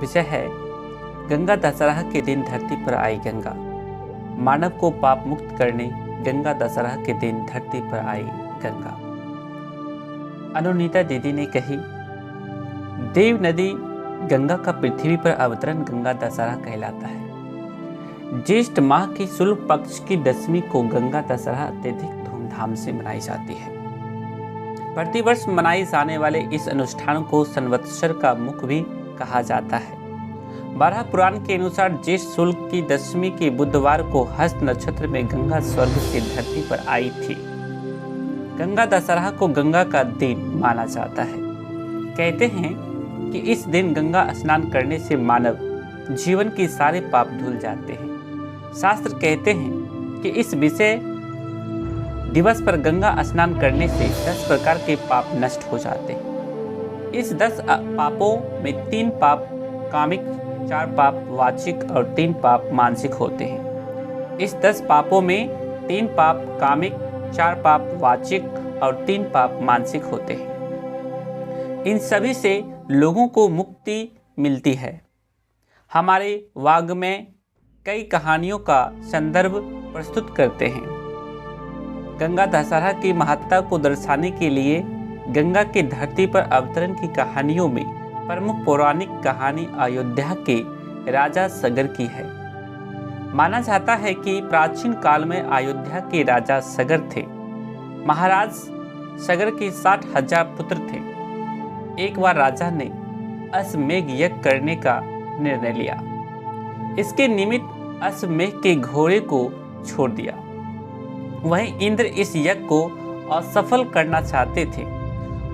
विषय है गंगा दशहरा के दिन धरती पर आई गंगा। मानव को पाप मुक्त करने गंगा दशहरा के दिन धरती पर आई गंगा। अनुनीता दीदी ने कही, देव नदी गंगा का पृथ्वी पर अवतरण गंगा दशहरा कहलाता है। ज्येष्ठ माह की शुक्ल पक्ष की दशमी को गंगा दशहरा अत्यधिक धूमधाम से मनाई जाती है। प्रतिवर्ष मनाए जाने वाले इस अनुष्ठान को संवत्सर का मुख भी कहा जाता है। 12 पुराण के अनुसार ज्येष्ठ शुक्ल की दशमी के बुधवार को हस्त नक्षत्र में गंगा स्वर्ग से धरती पर आई थी। गंगा दशहरा को गंगा का दिन माना जाता है। कहते हैं कि इस दिन गंगा स्नान करने से मानव जीवन के सारे पाप धुल जाते हैं। शास्त्र कहते हैं कि इस विषय दिवस पर गंगा स्नान करने से 10 प्रकार के पाप नष्ट हो जाते हैं। इस 10 पापों में 3 पाप कामिक, 4 पाप वाचिक और 3 पाप मानसिक होते हैं। इस 10 पापों में 3 पाप कामिक, 4 पाप वाचिक और 3 पाप मानसिक होते हैं। इन सभी से लोगों को मुक्ति मिलती है। हमारे वाग में कई कहानियों का संदर्भ प्रस्तुत करते हैं। गंगा दशहरा की महत्ता को दर्शाने के लिए गंगा के धरती पर अवतरण की कहानियों में प्रमुख पौराणिक कहानी अयोध्या के राजा सगर की है। माना जाता है कि प्राचीन काल में अयोध्या के राजा सगर थे। महाराज सगर के 60,000 पुत्र थे। एक बार राजा ने अश्वमेघ यज्ञ करने का निर्णय लिया। इसके निमित्त अश्वमेघ के घोड़े को छोड़ दिया। वहीं इंद्र इस यज्ञ को असफल करना चाहते थे।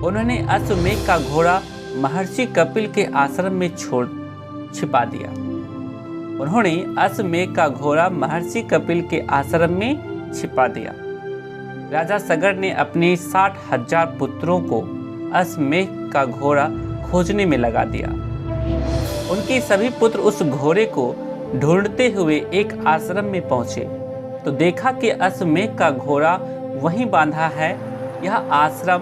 उन्होंने अश्वमेघ का घोड़ा महर्षि कपिल के आश्रम में छिपा दिया। उन्होंने अश्वमेघ का घोड़ा महर्षि कपिल के आश्रम में छिपा दिया। राजा सगर ने अपने 60,000 पुत्रों को अश्वमेघ का घोड़ा खोजने में लगा दिया। उनके सभी पुत्र उस घोड़े को ढूंढते हुए एक आश्रम में पहुंचे तो देखा कि अश्वमेघ का घोड़ा वहीं बांधा है। यह आश्रम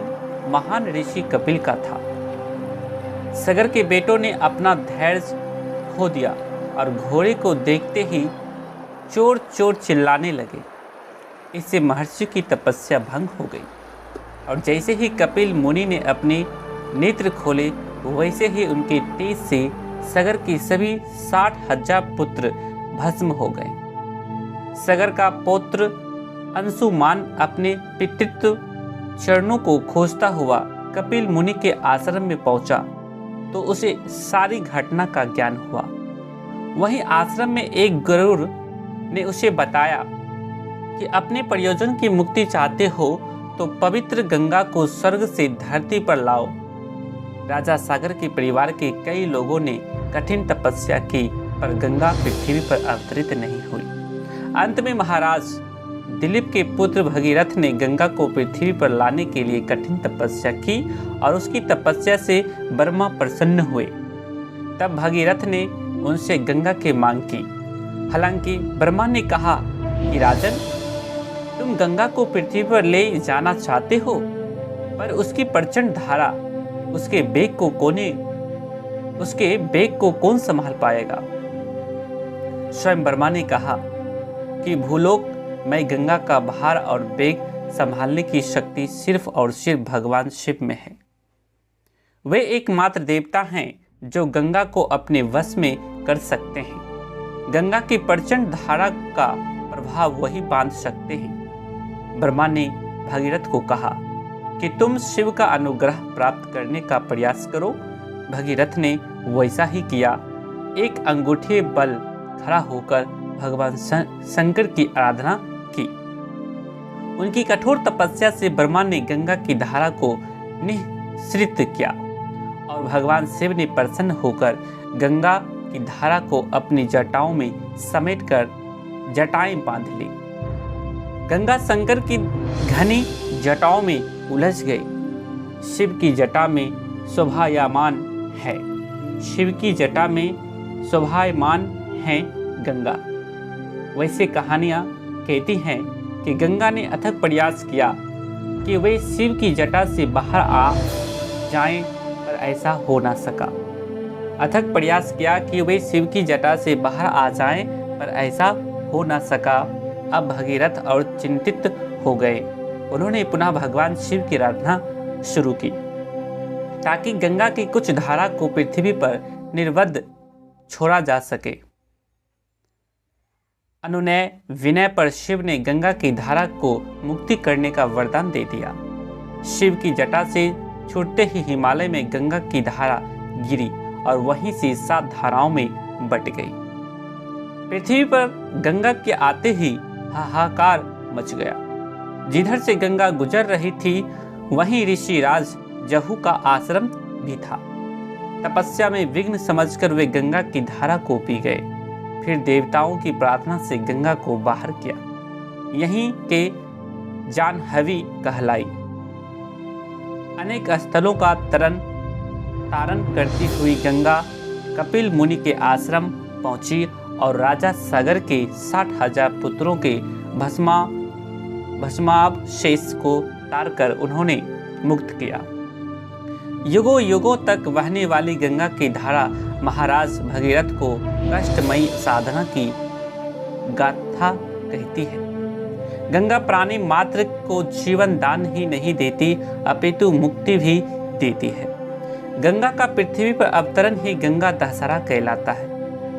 महान ऋषि कपिल का था। सगर के बेटों ने अपना धैर्य खो दिया और घोड़े को देखते ही चोर चोर चिल्लाने लगे। इससे महर्षि की तपस्या भंग हो गई और जैसे ही कपिल मुनि ने अपने नेत्र खोले वैसे ही उनके तेज से सगर के सभी 60,000 पुत्र भस्म हो गए। सगर का पौत्र अंशुमान अपने पितृत्व चरणों को खोजता हुआ कपिल मुनि के आश्रम में पहुंचा तो उसे सारी घटना का ज्ञान हुआ। वहीं आश्रम में एक गरुड़ ने उसे बताया कि अपने परियोजन की मुक्ति चाहते हो तो पवित्र गंगा को स्वर्ग से धरती पर लाओ। राजा सागर के परिवार के कई लोगों ने कठिन तपस्या की पर गंगा पृथ्वी पर अवतरित नहीं हुई। अंत में महाराज दिलीप के पुत्र भगीरथ ने गंगा को पृथ्वी पर लाने के लिए कठिन तपस्या की और उसकी तपस्या से ब्रह्मा प्रसन्न हुए। तब भगीरथ ने उनसे गंगा की मांग की। हालांकि ब्रह्मा ने कहा कि राजन, तुम गंगा को पृथ्वी पर ले जाना चाहते हो पर उसकी प्रचंड धारा, उसके बेग को कौन संभाल पाएगा। स्वयं ब्रह्मा ने कहा कि भूलोक में गंगा का भार और बेग संभालने की शक्ति सिर्फ और सिर्फ भगवान शिव में है। वे एकमात्र देवता हैं जो गंगा को अपने वश में कर सकते हैं। गंगा की प्रचंड धारा का प्रभाव वही बांध सकते हैं। ब्रह्मा ने भगीरथ को कहा कि तुम शिव का अनुग्रह प्राप्त करने का प्रयास करो। भगीरथ ने वैसा ही किया। एक अंगूठे बल खड़ा होकर भगवान शंकर की आराधना की। उनकी कठोर तपस्या से ब्रह्मा ने गंगा की धारा को निःसृत किया और भगवान शिव ने प्रसन्न होकर गंगा की धारा को अपनी जटाओं में समेटकर जटाएं बांध ली। गंगा शंकर की घनी जटाओं में उलझ गई। शिव की जटा में शोभायमान है। शिव की जटा में शोभायमान है गंगा। वैसे कहानियाँ कहती हैं कि गंगा ने अथक प्रयास किया कि वे शिव की जटा से बाहर आ जाएं पर ऐसा हो ना सका। अथक प्रयास किया कि वे शिव की जटा से बाहर आ जाएं, पर ऐसा हो न सका। अब भगीरथ और चिंतित हो गए। उन्होंने पुनः भगवान शिव की आराधना शुरू की ताकि गंगा की कुछ धारा को पृथ्वी पर निर्वध छोड़ा जा सके। अनुनय विनय पर शिव ने गंगा की धारा को मुक्ति करने का वरदान दे दिया। शिव की जटा से छूटते ही हिमालय में गंगा की धारा गिरी और वहीं से 7 धाराओं में बट गई। पृथ्वी पर गंगा के आते ही हाहाकार मच गया। जिधर से गंगा गुजर रही थी वहीं ऋषि राज जहू का आश्रम भी था। तपस्या में विघ्न समझकर वे गंगा की धारा को पी गए। फिर देवताओं की प्रार्थना से गंगा को बाहर किया। यहीं के जानहवी कहलाई। अनेक स्थलों का तारण करती हुई गंगा कपिल मुनि के आश्रम पहुंची और राजा सागर के 60,000 पुत्रों के भस्मावशेष को तारकर उन्होंने मुक्त किया। युगों युगों तक बहने वाली गंगा की धारा महाराज भगीरथ को कष्टमयी साधना की गाथा कहती है। गंगा प्राणी मात्र को जीवन दान ही नहीं देती अपितु मुक्ति भी देती है। गंगा का पृथ्वी पर अवतरण ही गंगा दशहरा कहलाता है।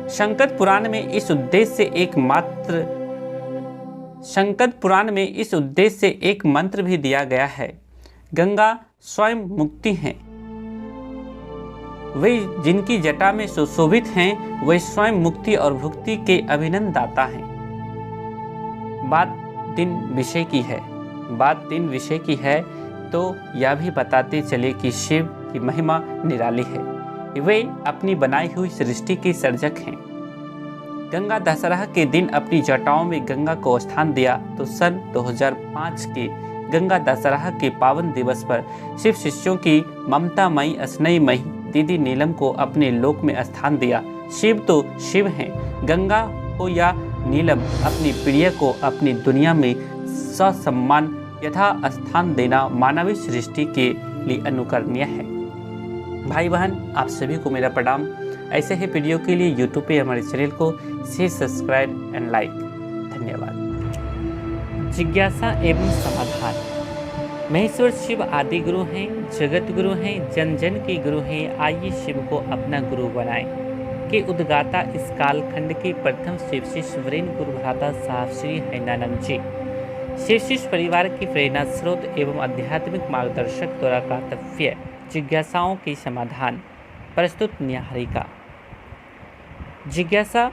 शंकर पुराण में इस उद्देश्य से एक मंत्र भी दिया गया है। गंगा स्वयं मुक्ति हैं। वे जिनकी जटा में सुशोभित हैं वे स्वयं मुक्ति और भुक्ति के अभिनंदन दाता हैं। बात दिन विषय की है तो यह भी बताते चले कि शिव की महिमा निराली है। वे अपनी बनाई हुई सृष्टि के सर्जक हैं। गंगा दशहरा के दिन अपनी जटाओं में गंगा को स्थान दिया तो सन 2005 के गंगा दशहरा के पावन दिवस पर शिव शिष्यों की ममतामयी स्नेहमयी दीदी नीलम को अपने लोक में स्थान दिया। शिव तो शिव हैं, गंगा हो या नीलम अपनी प्रिय को अपनी दुनिया में ससम्मान यथा स्थान देना मानवीय सृष्टि के लिए अनुकरणीय है। भाई बहन आप सभी को मेरा प्रणाम। ऐसे ही वीडियो के लिए यूट्यूब पे हमारे चैनल को शेयर, सब्सक्राइब एंड लाइक। धन्यवाद। जिज्ञासा एवं समाधान। महेश्वर शिव आदि गुरु हैं, जगत गुरु हैं, जन जन के गुरु हैं। आइए शिव को अपना गुरु बनाएं। के उद्गाता इस कालखंड के प्रथम शिव शिष्य वीरेंद्र गुरु भ्राता साहब श्री हैनानंद जी शिव शिष्य परिवार की प्रेरणा स्रोत एवं आध्यात्मिक मार्गदर्शक द्वारा कर्तव्य जिज्ञासाओं के समाधान प्रस्तुत न्याहारिका। जिज्ञासा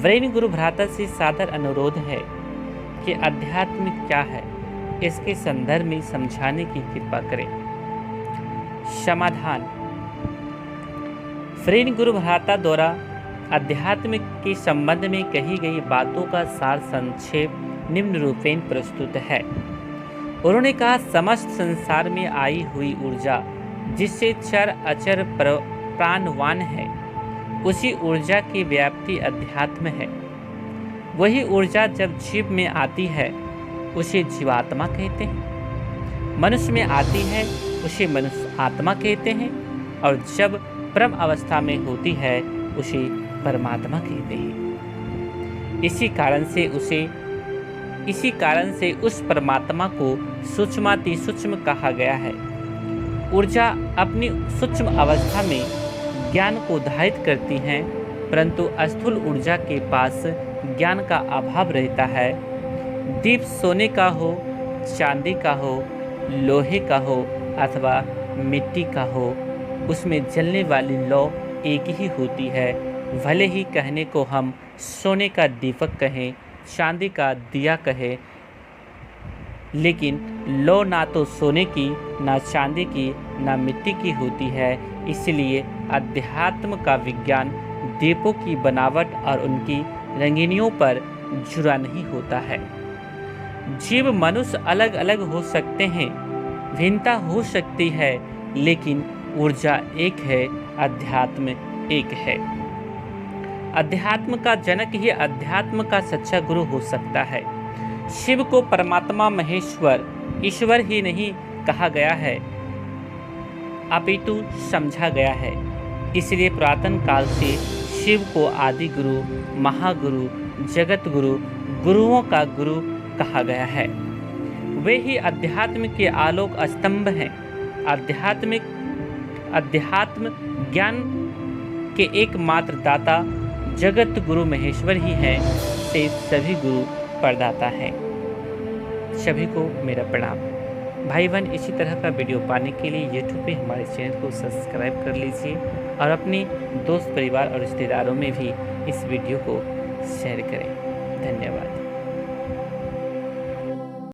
वीरेंद्र गुरु भ्राता से सादर अनुरोध है कि अध्यात्म क्या है इसके संदर्भ में समझाने की कृपा करें। समाधान वीरेंद्र गुरु भ्राता द्वारा अध्यात्म के संबंध में कही गई बातों का सार संक्षेप निम्न रूपेण प्रस्तुत है। उन्होंने कहा, समस्त संसार में आई हुई ऊर्जा जिससे चर अचर प्राणवान है उसी ऊर्जा की व्याप्ति अध्यात्म है। वही ऊर्जा जब जीव में आती है उसे जीवात्मा कहते हैं, मनुष्य में आती है उसे मनुष्य आत्मा कहते हैं और जब परम अवस्था में होती है उसे परमात्मा कहते हैं। इसी कारण से उस परमात्मा को सूक्ष्माति सूक्ष्म कहा गया है। ऊर्जा अपनी सूक्ष्म अवस्था में ज्ञान को धारित करती हैं, परंतु स्थूल ऊर्जा के पास ज्ञान का अभाव रहता है। दीप सोने का हो, चांदी का हो, लोहे का हो अथवा मिट्टी का हो, उसमें जलने वाली लौ एक ही होती है। भले ही कहने को हम सोने का दीपक कहें, चांदी का दिया कहें, लेकिन लौ ना तो सोने की, ना चांदी की, ना मिट्टी की होती है। इसलिए अध्यात्म का विज्ञान दीपों की बनावट और उनकी रंगीनियों पर जुड़ा नहीं होता है। जीव मनुष्य अलग अलग हो सकते हैं, भिन्नता हो सकती है, लेकिन ऊर्जा एक है, अध्यात्म एक है। अध्यात्म का जनक ही अध्यात्म का सच्चा गुरु हो सकता है। शिव को परमात्मा महेश्वर ईश्वर ही नहीं कहा गया है, अपितु समझा गया है। इसलिए पुरातन काल से शिव को आदि गुरु, महागुरु, जगत गुरु, गुरुओं का गुरु कहा गया है। वे ही अध्यात्म के आलोक स्तंभ हैं। अध्यात्म ज्ञान के एकमात्र दाता जगत गुरु महेश्वर ही है, से सभी गुरु प्रदाता है। सभी को मेरा प्रणाम। भाई बहन, इसी तरह का वीडियो पाने के लिए YouTube पे हमारे चैनल को सब्सक्राइब कर लीजिए और अपने दोस्त, परिवार और रिश्तेदारों में भी इस वीडियो को शेयर करें। धन्यवाद।